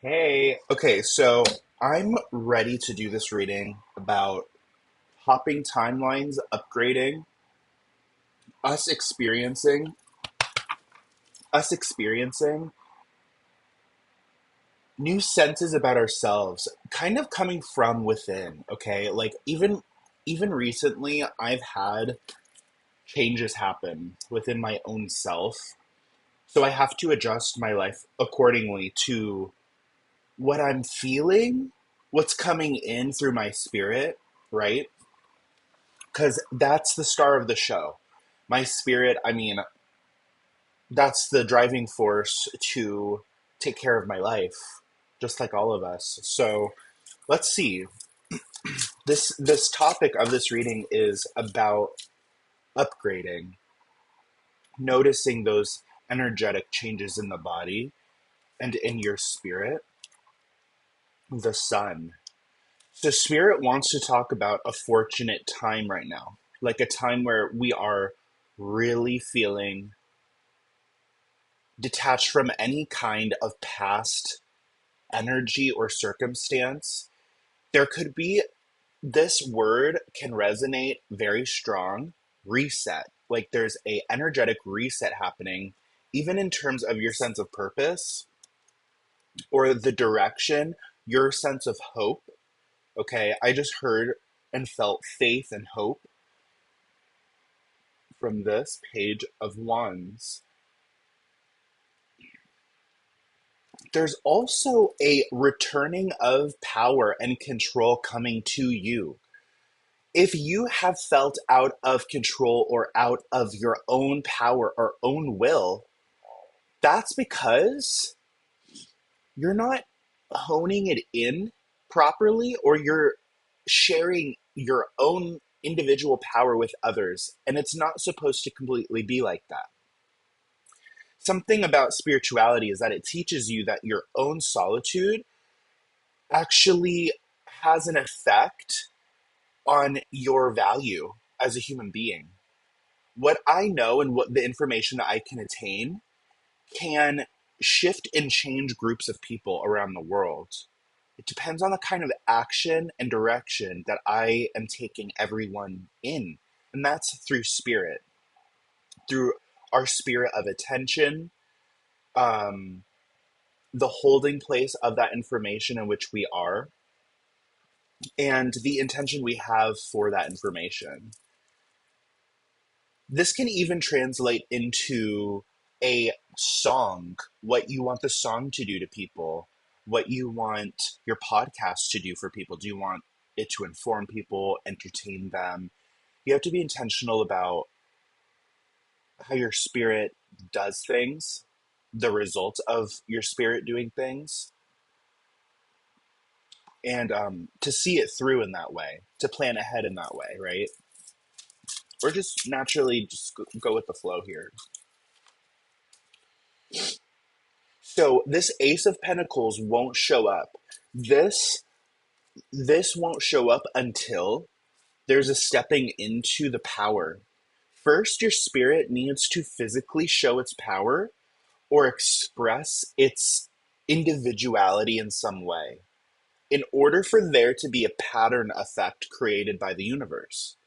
Hey, okay, so I'm ready to do this reading about hopping timelines, upgrading, us experiencing, us experiencing new senses about ourselves, kind of coming from within, okay? Like even recently I've had changes happen within my own self. So I have to adjust my life accordingly to what I'm feeling, what's coming in through my spirit, right? Because that's the star of the show. My spirit, I mean, that's the driving force to take care of my life, just like all of us. So let's see. This topic of this reading is about upgrading, noticing those energetic changes in the body and in your spirit. The sun. So spirit wants to talk about a fortunate time right now, like a time where we are really feeling detached from any kind of past energy or circumstance. There could be, this word can resonate very strong, reset. Like there's a energetic reset happening, even in terms of your sense of purpose or the direction, your sense of hope. Okay, I just heard and felt faith and hope from this page of wands. There's also a returning of power and control coming to you. If you have felt out of control or out of your own power or own will, that's because you're not honing it in properly, or you're sharing your own individual power with others. And it's not supposed to completely be like that. Something about spirituality is that it teaches you that your own solitude actually has an effect on your value as a human being. What I know and what the information that I can attain can shift and change groups of people around the world. It depends on the kind of action and direction that I am taking everyone in. And that's through spirit, through our spirit of attention, um, the holding place of that information in which we are, and the intention we have for that information. This can even translate into a song, what you want the song to do to people, what you want your podcast to do for people. Do you want it to inform people, entertain them? You have to be intentional about how your spirit does things, the result of your spirit doing things, and to see it through in that way, to plan ahead in that way, right? Or just naturally just go with the flow here. So this Ace of Pentacles won't show up. This this won't show up until there's a stepping into the power. First, your spirit needs to physically show its power or express its individuality in some way in order for there to be a pattern effect created by the universe.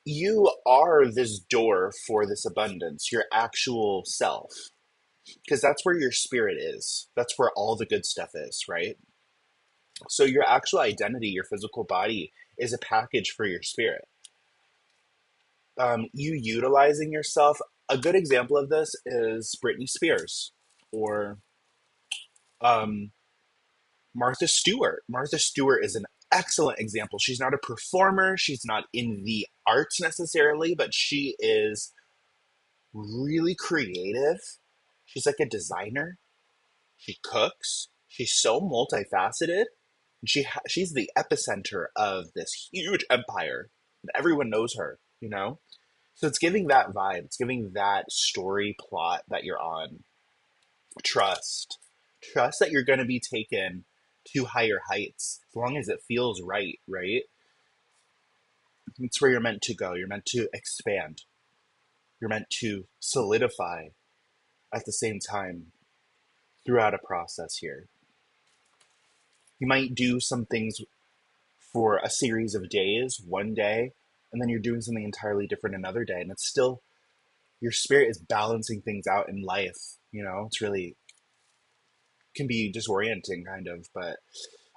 You are this door for this abundance, your actual self, because that's where your spirit is. That's where all the good stuff is, right? So your actual identity, your physical body, is a package for your spirit. You utilizing yourself. A good example of this is Britney Spears or um, Martha Stewart. Martha Stewart is an excellent example. She's not a performer. She's not in the arts necessarily, but she is really creative. She's like a designer. She cooks. She's so multifaceted. She's the epicenter of this huge empire. Everyone knows her, you know? So it's giving that vibe. It's giving that story plot that you're on. Trust. Trust that you're going to be taken to higher heights as long as it feels right, right? It's where you're meant to go. You're meant to expand. You're meant to solidify at the same time throughout a process here. You might do some things for a series of days, one day, and then you're doing something entirely different another day. And it's still, your spirit is balancing things out in life. It's really, can be disorienting kind of, but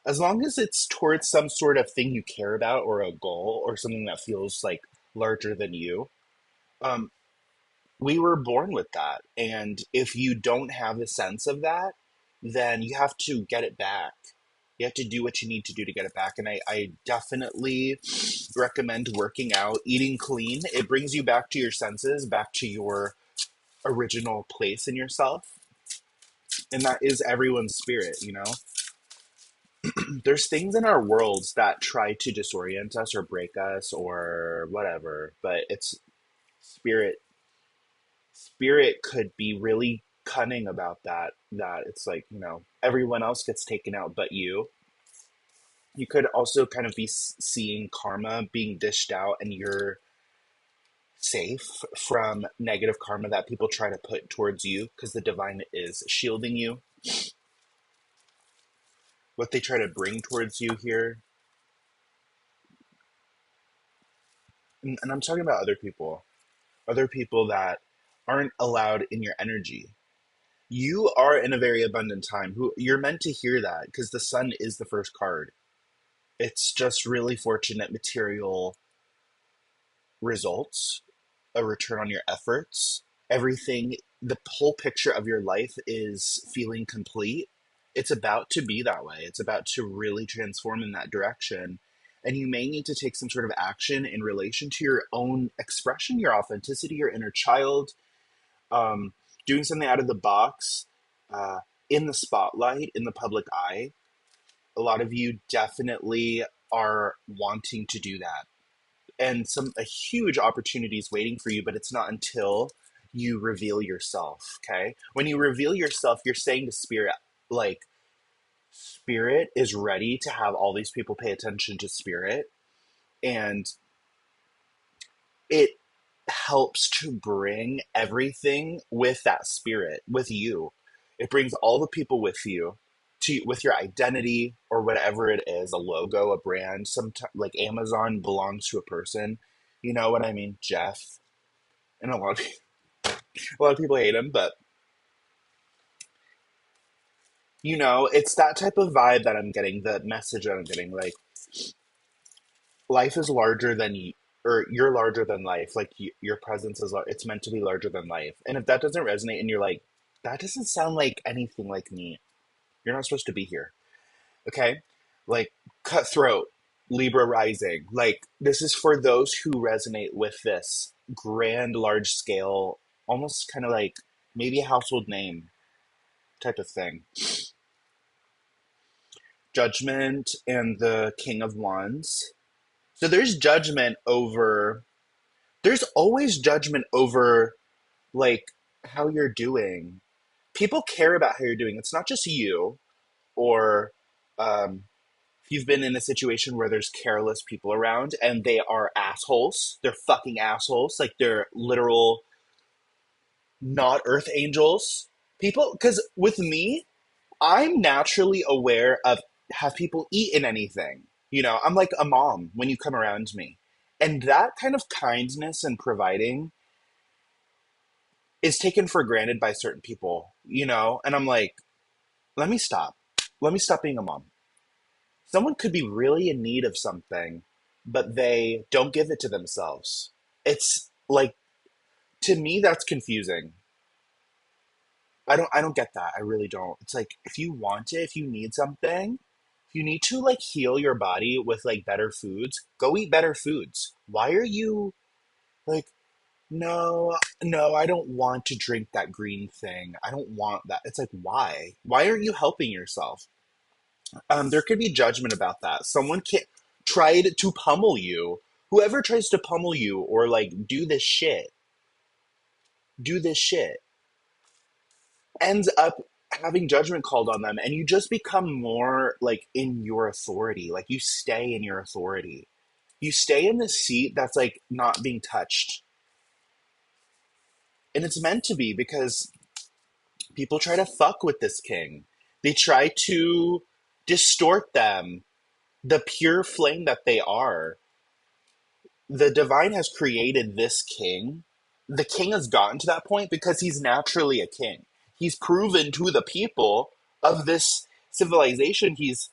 as long as it's towards some sort of thing you care about or a goal or something that feels like larger than you, um, we were born with that. And if you don't have a sense of that, then you have to get it back. You have to do what you need to do to get it back. And I definitely recommend working out, eating clean. It brings you back to your senses, back to your original place in yourself. And that is everyone's spirit. There's things in our worlds that try to disorient us or break us or whatever, but it's spirit. Spirit could be really cunning about that it's like, everyone else gets taken out but you could also kind of be seeing karma being dished out, and you're safe from negative karma that people try to put towards you because the divine is shielding you. What they try to bring towards you here, and I'm talking about other people that aren't allowed in your energy. You are in a very abundant time. Who you're meant to hear that because the sun is the first card. It's just really fortunate material results, a return on your efforts. Everything, the whole picture of your life is feeling complete. It's about to be that way. It's about to really transform in that direction. And you may need to take some sort of action in relation to your own expression, your authenticity, your inner child, um, doing something out of the box, uh, in the spotlight, in the public eye. A lot of you definitely are wanting to do that, and a huge opportunities waiting for you, but it's not until you reveal yourself. Okay, when you reveal yourself, you're saying to spirit, like, spirit is ready to have all these people pay attention to spirit, and it helps to bring everything with that spirit with you. It brings all the people with you, with your identity or whatever it is, a logo, a brand. Sometimes like Amazon belongs to a person. You know what I mean? Jeff. And a lot of people hate him, but it's that type of vibe that I'm getting, the message that I'm getting. Like, life is larger than you, or you're larger than life. Like, your presence is, it's meant to be larger than life. And if that doesn't resonate and you're like, that doesn't sound like anything like me, you're not supposed to be here. Okay? Like, cutthroat, Libra rising. Like, this is for those who resonate with this grand, large scale, almost kind of like maybe a household name type of thing. Judgment and the King of Wands. So there's always judgment over, like, how you're doing. People care about how you're doing. It's not just you, or if you've been in a situation where there's careless people around and they are assholes. They're fucking assholes. Like, they're literal, not earth angels. People, because with me, I'm naturally aware of, have people eaten anything? I'm like a mom when you come around me. And that kind of kindness and providing is taken for granted by certain people. And I'm like, let me stop. Let me stop being a mom. Someone could be really in need of something, but they don't give it to themselves. It's like, to me, that's confusing. I don't get that. I really don't. It's like, if you want it, if you need something, if you need to, like, heal your body with, like, better foods, go eat better foods. Why are you like, no, no, I don't want to drink that green thing. I don't want that. It's like, why? Why aren't you helping yourself? There could be judgment about that. Someone tried to pummel you. Whoever tries to pummel you or, like, do this shit, ends up having judgment called on them, and you just become more, like, in your authority. Like, you stay in your authority. You stay in the seat that's, like, not being touched. And it's meant to be, because people try to fuck with this king. They try to distort them, the pure flame that they are. The divine has created this king. The king has gotten to that point because he's naturally a king. He's proven to the people of this civilization he's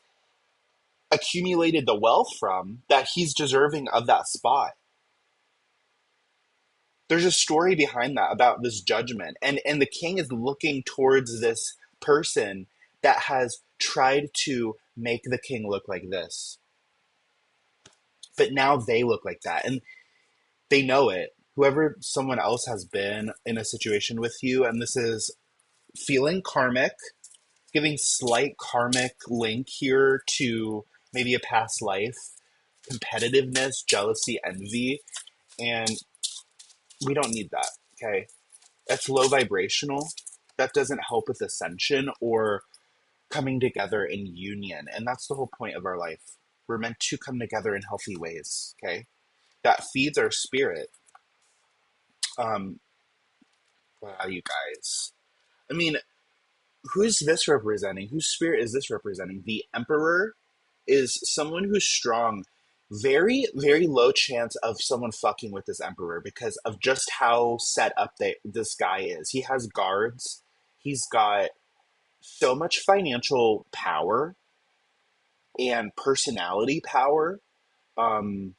accumulated the wealth from that he's deserving of that spot. There's a story behind that about this judgment, and the king is looking towards this person that has tried to make the king look like this, but now they look like that, and they know it. Whoever someone else has been in a situation with you, and this is feeling karmic, giving slight karmic link here to maybe a past life, competitiveness, jealousy, envy, and we don't need that. Okay, that's low vibrational. That doesn't help with ascension or coming together in union, and that's the whole point of our life. We're meant to come together in healthy ways. Okay, that feeds our spirit. Um, wow, you guys. I mean, who's this representing? Whose spirit is this representing? The Emperor is someone who's strong. Very, very low chance of someone fucking with this Emperor because of just how set up this guy is. He has guards. He's got so much financial power and personality power. Um,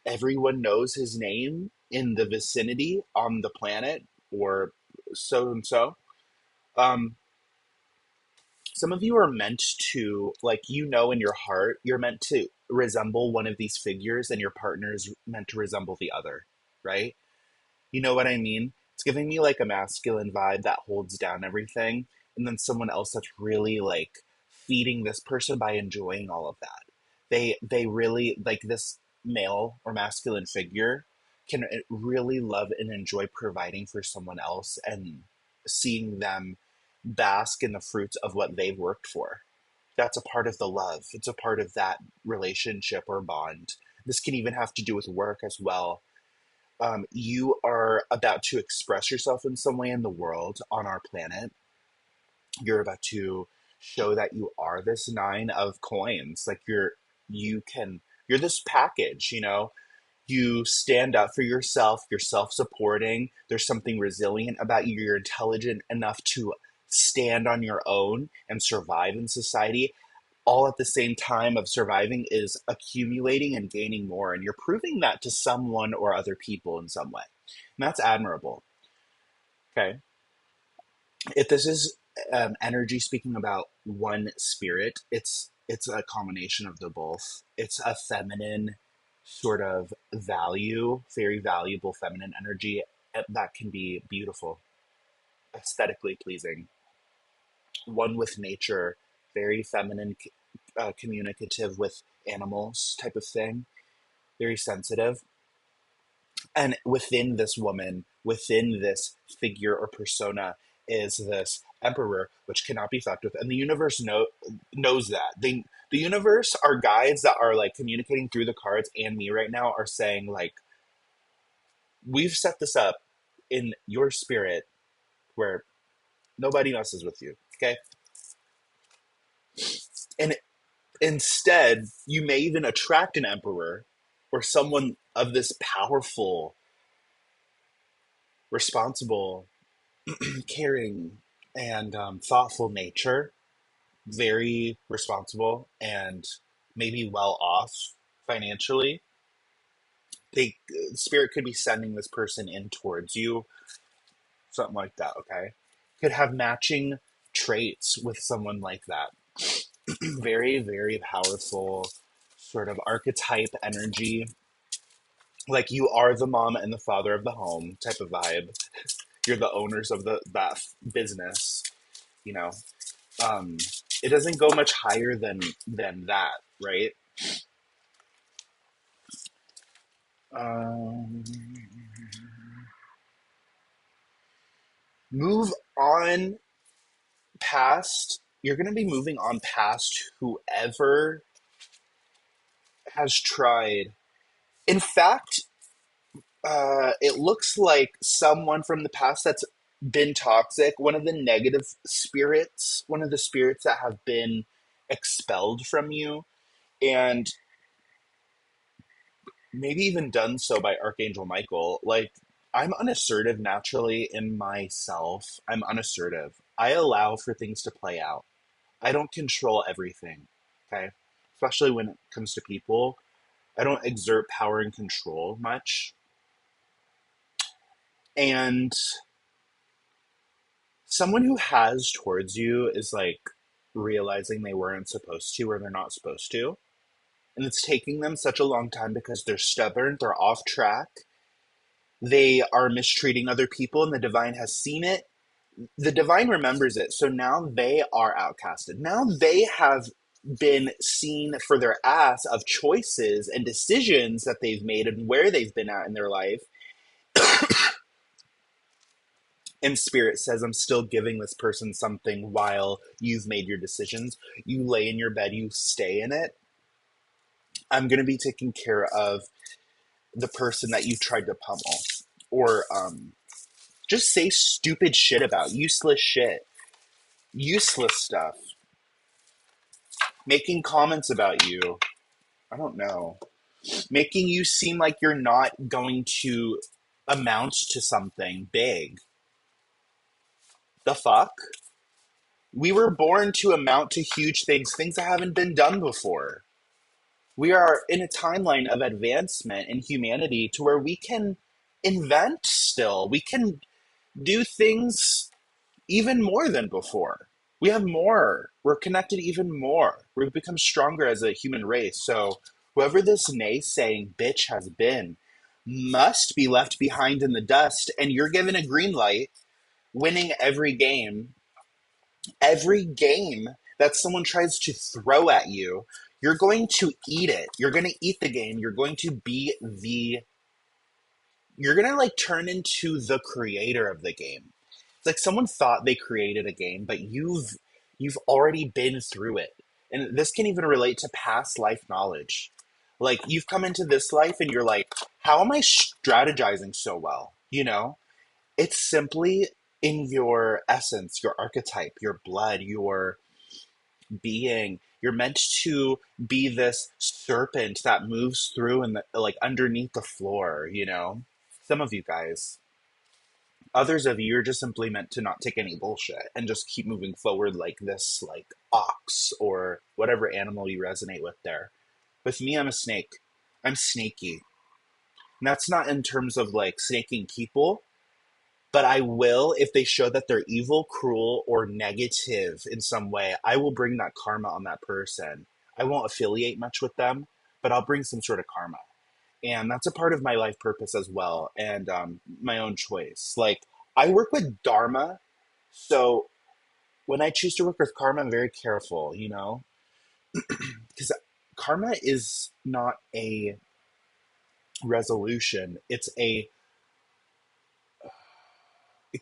Everyone knows his name in the vicinity on the planet, or so and so. Um, some of you are meant to, like, in your heart, you're meant to resemble one of these figures, and your partner is meant to resemble the other, right? You know what I mean? It's giving me like a masculine vibe that holds down everything, and then someone else that's really like feeding this person by enjoying all of that. They really like this male or masculine figure can really love and enjoy providing for someone else and seeing them bask in the fruits of what they've worked for. That's a part of the love. It's a part of that relationship or bond. This can even have to do with work as well. You are about to express yourself in some way in the world on our planet. You're about to show that you are this nine of coins. Like you're this package, you stand up for yourself, you're self-supporting, there's something resilient about you, you're intelligent enough to stand on your own and survive in society, all at the same time of surviving is accumulating and gaining more. And you're proving that to someone or other people in some way. And that's admirable. Okay. If this is energy speaking about one spirit, it's a combination of the both. It's a feminine sort of value, very valuable feminine energy that can be beautiful, aesthetically pleasing, one with nature, very feminine, communicative with animals type of thing, very sensitive. And within this woman, within this figure or persona, is this emperor, which cannot be fucked with. And the universe knows that. The universe, our guides that are like communicating through the cards and me right now are saying, like, we've set this up in your spirit where nobody messes with you. Okay. And instead, you may even attract an emperor or someone of this powerful, responsible, caring, and thoughtful nature, very responsible and maybe well off financially. They Spirit could be sending this person in towards you, something like that. Okay, could have matching traits with someone like that. Very, very powerful sort of archetype energy, like you are the mom and the father of the home type of vibe. You're the owners of that business, you know. um it doesn't go much higher than that, right? um Move on past, you're going to be moving on past whoever has tried. In fact, it looks like someone from the past that's been toxic, one of the negative spirits, one of the spirits that have been expelled from you, and maybe even done so by Archangel Michael. Like, I'm unassertive naturally in myself. I'm unassertive. I allow for things to play out. I don't control everything. Okay. Especially when it comes to people. I don't exert power and control much. And someone who has towards you is like realizing they weren't supposed to or they're not supposed to. And it's taking them such a long time because they're stubborn, they're off track, they are mistreating other people, and the divine has seen it. The divine remembers it. So now they are outcasted. Now they have been seen for their ass of choices and decisions that they've made and where they've been at in their life. And spirit says, I'm still giving this person something while you've made your decisions. You lay in your bed, you stay in it. I'm going to be taking care of the person that you've tried to pummel or just say stupid shit about, useless shit, useless stuff, making comments about you. I don't know. Making you seem like you're not going to amount to something big. The fuck? We were born to amount to huge things, things that haven't been done before. We are in a timeline of advancement in humanity to where we can invent still. We can do things even more than before. We have more. We're connected even more. We've become stronger as a human race. So whoever this naysaying bitch has been must be left behind in the dust. And you're given a green light, winning every game that someone tries to throw at you. You're going to eat it. You're going to eat the game. You're going to be you're going to like turn into the creator of the game. It's like someone thought they created a game, but you've already been through it. And this can even relate to past life knowledge. Like you've come into this life and you're like, how am I strategizing so well? You know? It's simply in your essence, your archetype, your blood, your being. You're meant to be this serpent that moves through and like underneath the floor, you know? Some of you guys. Others of you are just simply meant to not take any bullshit and just keep moving forward like this, like ox or whatever animal you resonate with there. With me, I'm a snake. I'm snaky. And that's not in terms of like snaking people, but I will, if they show that they're evil, cruel, or negative in some way, I will bring that karma on that person. I won't affiliate much with them, but I'll bring some sort of karma. And that's a part of my life purpose as well, and my own choice. Like, I work with Dharma, so when I choose to work with karma, I'm very careful, you know? Because karma is not a resolution, it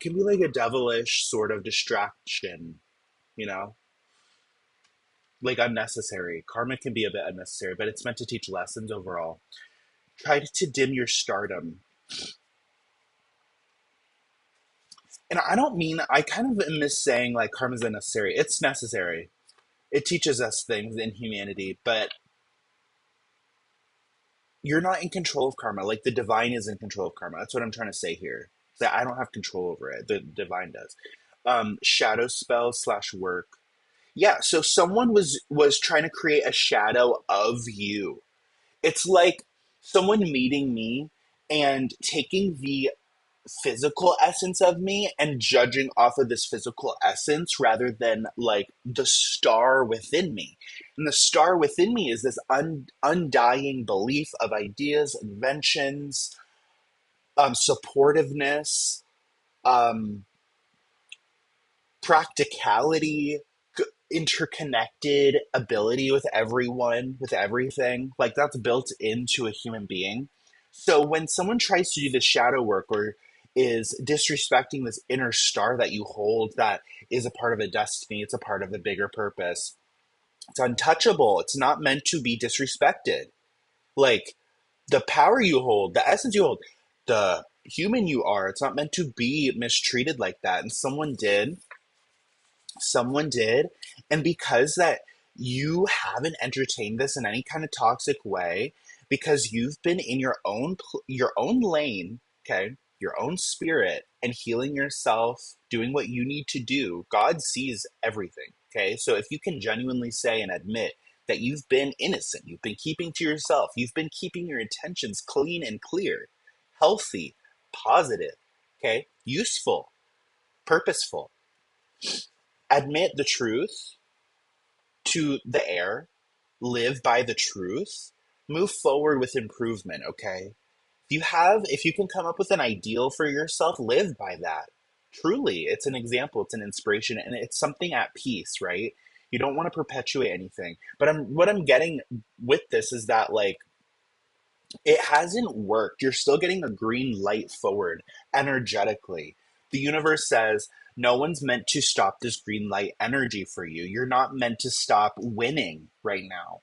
can be like a devilish sort of distraction, you know? Like unnecessary. Karma can be a bit unnecessary, but it's meant to teach lessons overall. Try to dim your stardom. And I don't mean, I kind of miss saying like karma's unnecessary. It's necessary. It teaches us things in humanity, but you're not in control of karma. Like the divine is in control of karma. That's what I'm trying to say here. That I don't have control over it. The divine does. Shadow spell slash work. Yeah, so someone was trying to create a shadow of you. It's like someone meeting me and taking the physical essence of me and judging off of this physical essence rather than like the star within me. And the star within me is this undying belief of ideas, inventions, supportiveness, um, practicality, interconnected ability with everyone, with everything. Like that's built into a human being. So when someone tries to do the shadow work or is disrespecting this inner star that you hold that is a part of a destiny, it's a part of a bigger purpose. It's untouchable. It's not meant to be disrespected. Like the power you hold, the essence you hold, the human you are. It's not meant to be mistreated like that. And someone did, and because that you haven't entertained this in any kind of toxic way, because you've been in your own lane, okay, your own spirit, and healing yourself, doing what you need to do. God sees everything, okay? So if you can genuinely say and admit that you've been innocent, you've been keeping to yourself, you've been keeping your intentions clean and clear, healthy, positive, okay, useful, purposeful, admit the truth to the air, live by the truth, move forward with improvement, okay? If you can come up with an ideal for yourself, live by that. Truly, it's an example, it's an inspiration, and it's something at peace, right? You don't want to perpetuate anything. But what I'm getting with this is that, like, it hasn't worked. You're still getting a green light forward energetically. The universe says no one's meant to stop this green light energy for you. You're not meant to stop winning right now.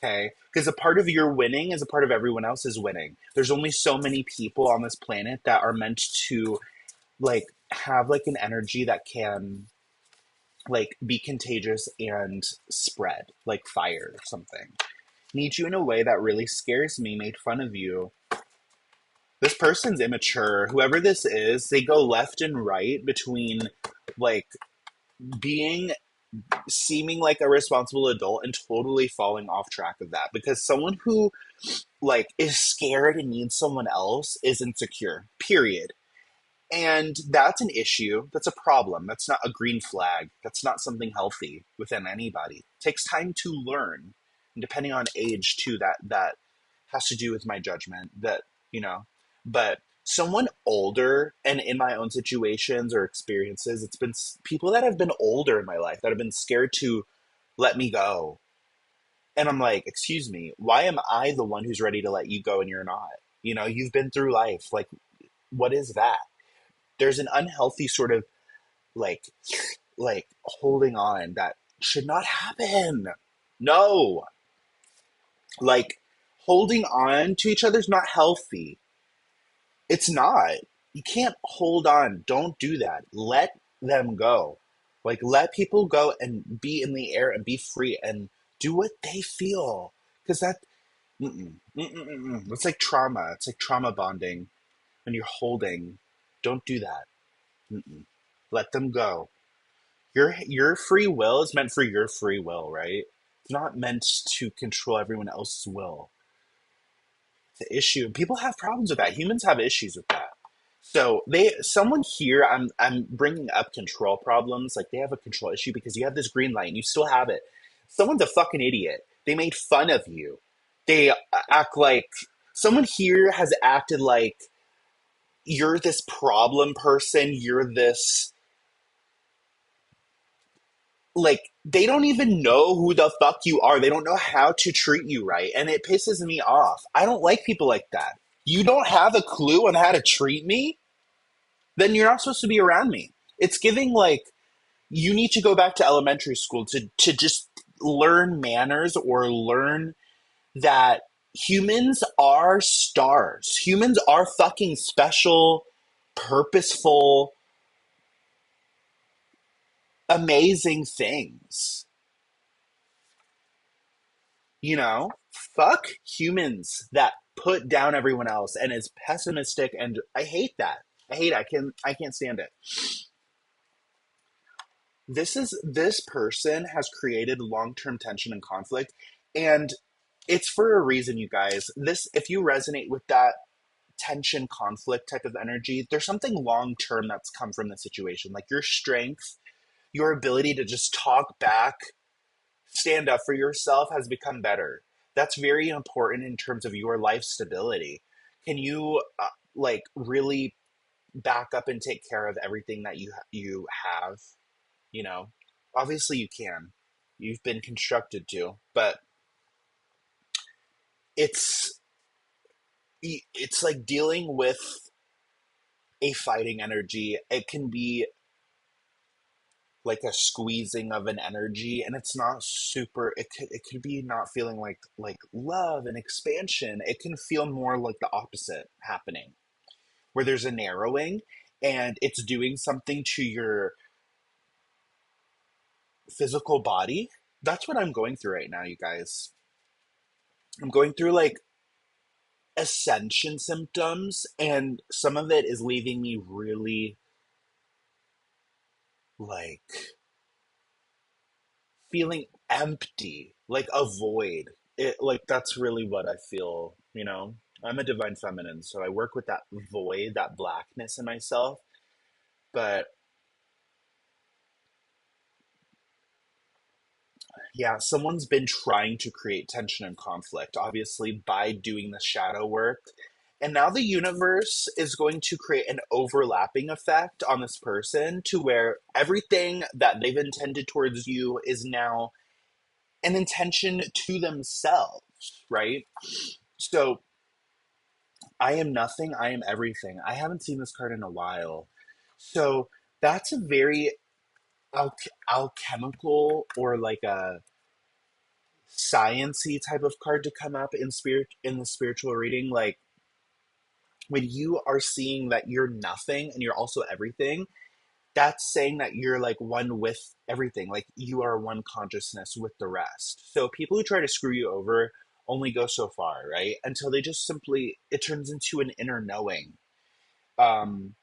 Okay? Because a part of your winning is a part of everyone else's winning. There's only so many people on this planet that are meant to, like, have like an energy that can, like, be contagious and spread like fire or something. Need you in a way that really scares me, made fun of you. This person's immature. Whoever this is, they go left and right between, like, being seeming like a responsible adult and totally falling off track of that, because someone who, like, is scared and needs someone else is insecure, period. And that's an issue. That's a problem. That's not a green flag. That's not something healthy within anybody. It takes time to learn. And depending on age too, that has to do with my judgment, that, you know, but someone older, and in my own situations or experiences, it's been people that have been older in my life that have been scared to let me go. And I'm like, excuse me, why am I the one who's ready to let you go and you're not? You know, you've been through life. Like, what is that? There's an unhealthy sort of, like holding on that should not happen. No, like, holding on to each other's not healthy. It's not. You can't hold on. Don't do that. Let them go. Like, let people go and be in the air and be free and do what they feel. Because that, mm-mm, mm-mm, mm-mm. It's like trauma. It's like trauma bonding when you're holding. Don't do that. Mm-mm. Let them go. Your free will is meant for your free will, right? It's not meant to control everyone else's will. The issue. People have problems with that. Humans have issues with that. So someone here, I'm bringing up control problems. Like, they have a control issue because you have this green light and you still have it. Someone's a fucking idiot. They made fun of you. They act like someone here has acted like you're this problem person. You're this, like, they don't even know who the fuck you are. They don't know how to treat you right, and it pisses me off. I don't like people like that. You don't have a clue on how to treat me, then you're not supposed to be around me. It's giving, like, you need to go back to elementary school to just learn manners, or learn that humans are stars. Humans are fucking special, purposeful, amazing things. You know, fuck humans that put down everyone else and is pessimistic, and I hate that. I hate it. I can't stand it. This person has created long-term tension and conflict, and it's for a reason, you guys. This, if you resonate with that tension conflict type of energy, there's something long-term that's come from the situation. Like, your strength, your ability to just talk back, stand up for yourself, has become better. That's very important in terms of your life stability. Can you, like, really back up and take care of everything that you have? You know, obviously you can. You've been constructed to, but it's it's like dealing with a fighting energy. It can be like a squeezing of an energy, and it's not super, it could be not feeling like love and expansion. It can feel more like the opposite happening. where there's a narrowing and it's doing something to your physical body. That's what I'm going through right now, you guys. I'm going through like ascension symptoms, and some of it is leaving me really like feeling empty, like a void. It like that's really what I feel, you know. I'm a divine feminine, so I work with that void, that blackness in myself. But yeah, someone's been trying to create tension and conflict, obviously, by doing the shadow work. And now the universe is going to create an overlapping effect on this person to where everything that they've intended towards you is now an intention to themselves, right? So I am nothing, I am everything. I haven't seen this card in a while. So that's a very alchemical or like a sciency type of card to come up in spirit in the spiritual reading. Like when you are seeing that you're nothing and you're also everything, that's saying that you're like one with everything. Like you are one consciousness with the rest. So people who try to screw you over only go so far, right? Until they just simply it turns into an inner knowing. Um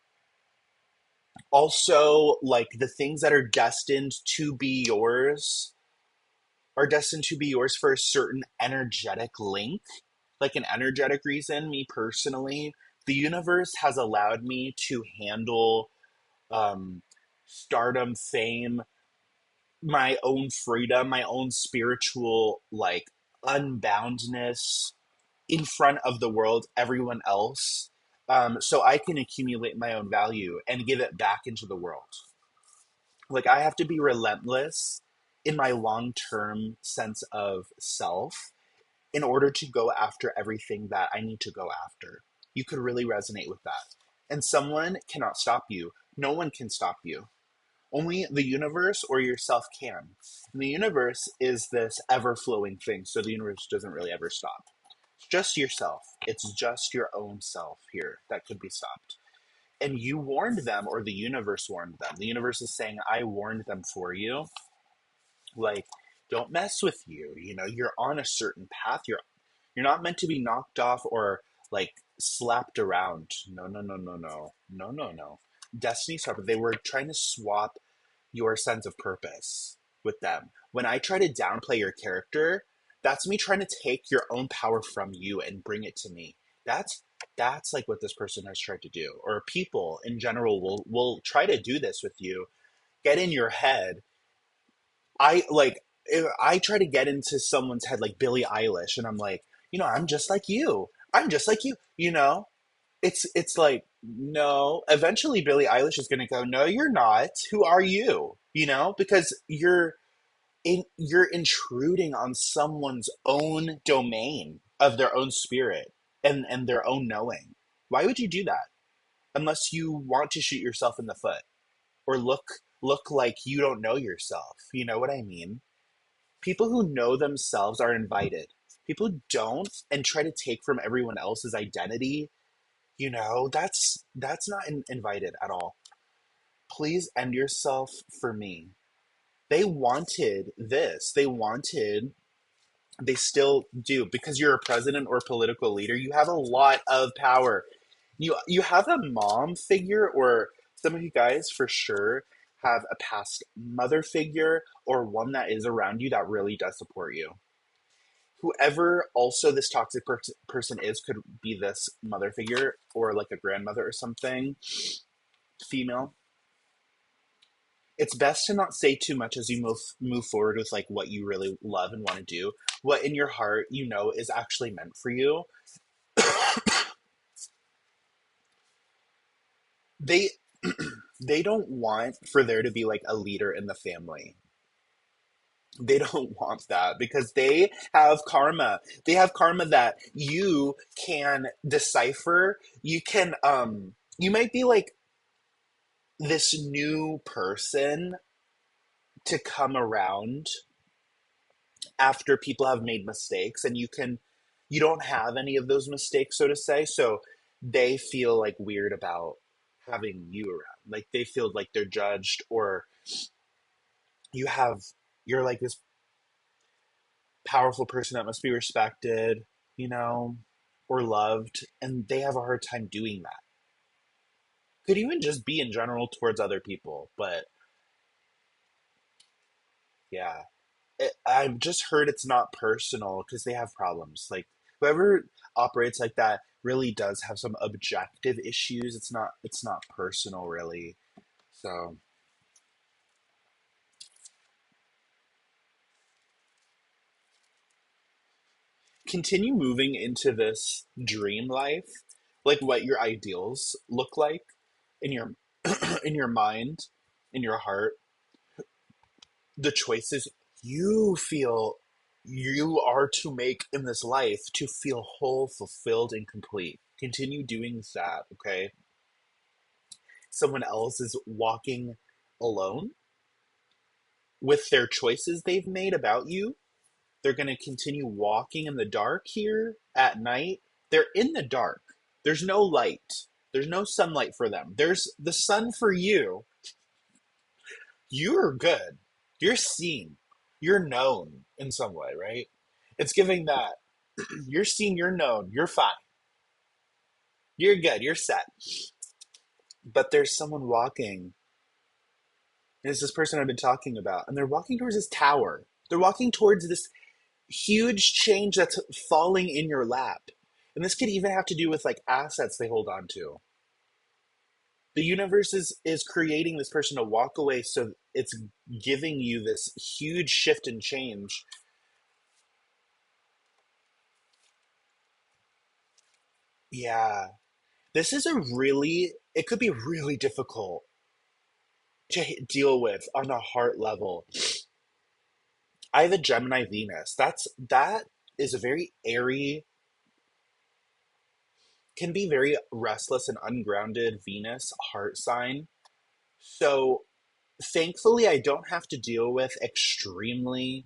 Also, like the things that are destined to be yours are destined to be yours for a certain energetic link, like an energetic reason. Me personally, the universe has allowed me to handle um, stardom, fame, my own freedom, my own spiritual like unboundness in front of the world, everyone else. So I can accumulate my own value and give it back into the world. Like I have to be relentless in my long-term sense of self in order to go after everything that I need to go after. You could really resonate with that. And someone cannot stop you. No one can stop you. Only the universe or yourself can. And the universe is this ever flowing thing, so the universe doesn't really ever stop. It's just yourself. It's just your own self here that could be stopped. And you warned them, or the universe warned them. The universe is saying, I warned them for you. Like, don't mess with you. You know, you're on a certain path. You're not meant to be knocked off or like slapped around. No, no, no, no, no. No, no, no. Destiny Swapper, they were trying to swap your sense of purpose with them. When I try to downplay your character, that's me trying to take your own power from you and bring it to me. That's that's like what this person has tried to do. Or people in general will try to do this with you. Get in your head. I like if I try to get into someone's head like Billie Eilish and I'm like, you know, I'm just like you. I'm just like you, you know? It's like no, eventually Billie Eilish is going to go, "No, you're not. Who are you?" You know? Because you're intruding on someone's own domain of their own spirit and their own knowing. Why would you do that? Unless you want to shoot yourself in the foot or look like you don't know yourself. You know what I mean? People who know themselves are invited. People who don't and try to take from everyone else's identity, you know, that's not invited at all. Please end yourself for me. They wanted this. They still do because you're a president or political leader. You have a lot of power. You have a mom figure, or some of you guys for sure have a past mother figure or one that is around you that really does support you. Whoever also this toxic person is could be this mother figure or like a grandmother or something, female. It's best to not say too much as you move forward with like what you really love and want to do. What in your heart you know is actually meant for you. They they don't want for there to be like a leader in the family. They don't want that because they have karma. They have karma that you can decipher. You can you might be like this new person to come around after people have made mistakes and you don't have any of those mistakes, so to say. So they feel like weird about having you around. Like they feel like they're judged, or you have, you're like this powerful person that must be respected, you know, or loved, and they have a hard time doing that. Could even just be in general towards other people, but yeah. I've just heard it's not personal because they have problems. Like whoever operates like that really does have some objective issues. It's not personal really. So continue moving into this dream life, like what your ideals look like in your in your mind, in your heart, the choices you feel you are to make in this life to feel whole, fulfilled, and complete. Continue doing that, okay? Someone else is walking alone with their choices they've made about you. They're going to continue walking in the dark here at night. They're in the dark. There's no light. There's no sunlight for them. There's the sun for you. You're good. You're seen. You're known in some way, right? It's giving that you're seen, you're known, you're fine. You're good. You're set. But there's someone walking, and it's this person I've been talking about, and they're walking towards this tower. They're walking towards this huge change that's falling in your lap. And this could even have to do with like assets they hold on to. The universe is creating this person to walk away, so it's giving you this huge shift and change. Yeah. This is a really, it could be really difficult to deal with on a heart level. I have a Gemini Venus. That is a very airy, can be very restless and ungrounded Venus heart sign. So thankfully, I don't have to deal with extremely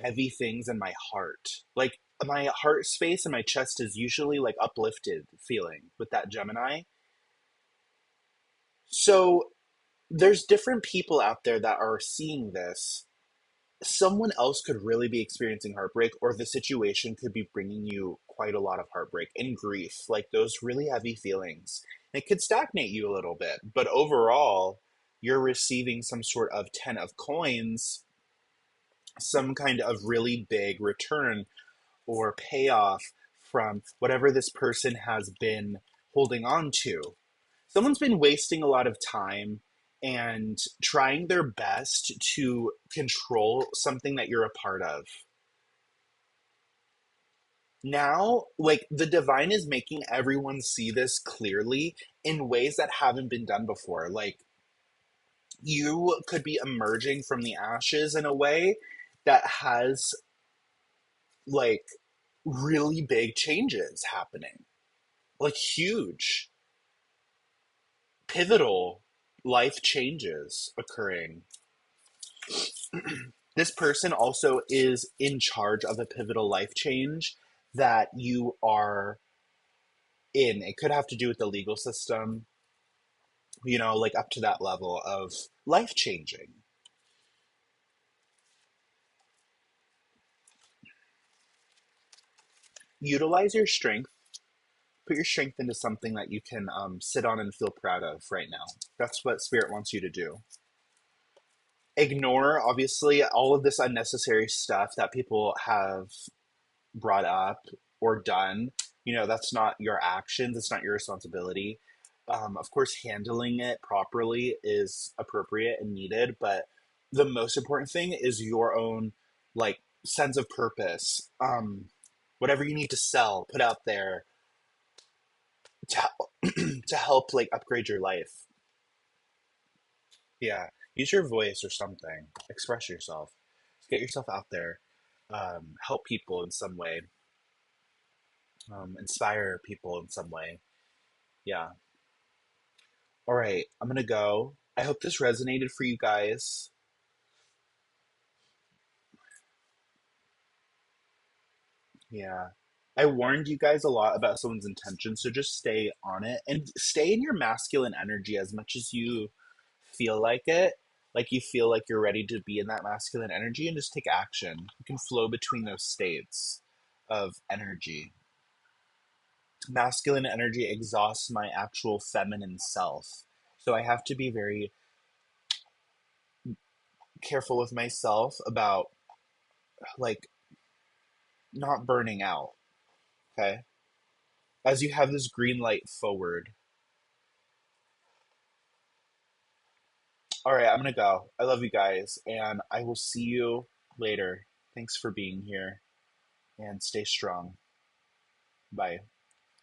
heavy things in my heart. Like my heart space and my chest is usually like uplifted feeling with that Gemini. So there's different people out there that are seeing this. Someone else could really be experiencing heartbreak, or the situation could be bringing you quite a lot of heartbreak and grief, like those really heavy feelings. It could stagnate you a little bit, but overall, you're receiving some sort of 10 of coins, some kind of really big return or payoff from whatever this person has been holding on to. Someone's been wasting a lot of time and trying their best to control something that you're a part of. Now, like the divine is making everyone see this clearly in ways that haven't been done before. Like you could be emerging from the ashes in a way that has like really big changes happening, like huge, pivotal life changes occurring. This person also is in charge of a pivotal life change that you are in. It could have to do with the legal system, like up to that level of life changing. Utilize your strength, put your strength into something that you can sit on and feel proud of right now. That's what Spirit wants you to do. Ignore, obviously, all of this unnecessary stuff that people have brought up or done. That's not your actions, it's not your responsibility. Of course, handling it properly is appropriate and needed, but the most important thing is your own like sense of purpose. Whatever you need to sell, put out there to help like upgrade your life. Yeah, use your voice or something. Express yourself. Just get yourself out there. Help people in some way. Inspire people in some way. Yeah. All right, I'm gonna go. I hope this resonated for you guys. Yeah. I warned you guys a lot about someone's intentions, so just stay on it and stay in your masculine energy as much as you feel like it. Like you feel like you're ready to be in that masculine energy and just take action. You can flow between those states of energy. Masculine energy exhausts my actual feminine self. So I have to be very careful with myself about like not burning out. Okay. As you have this green light forward. All right, I'm going to go. I love you guys, and I will see you later. Thanks for being here, and stay strong. Bye.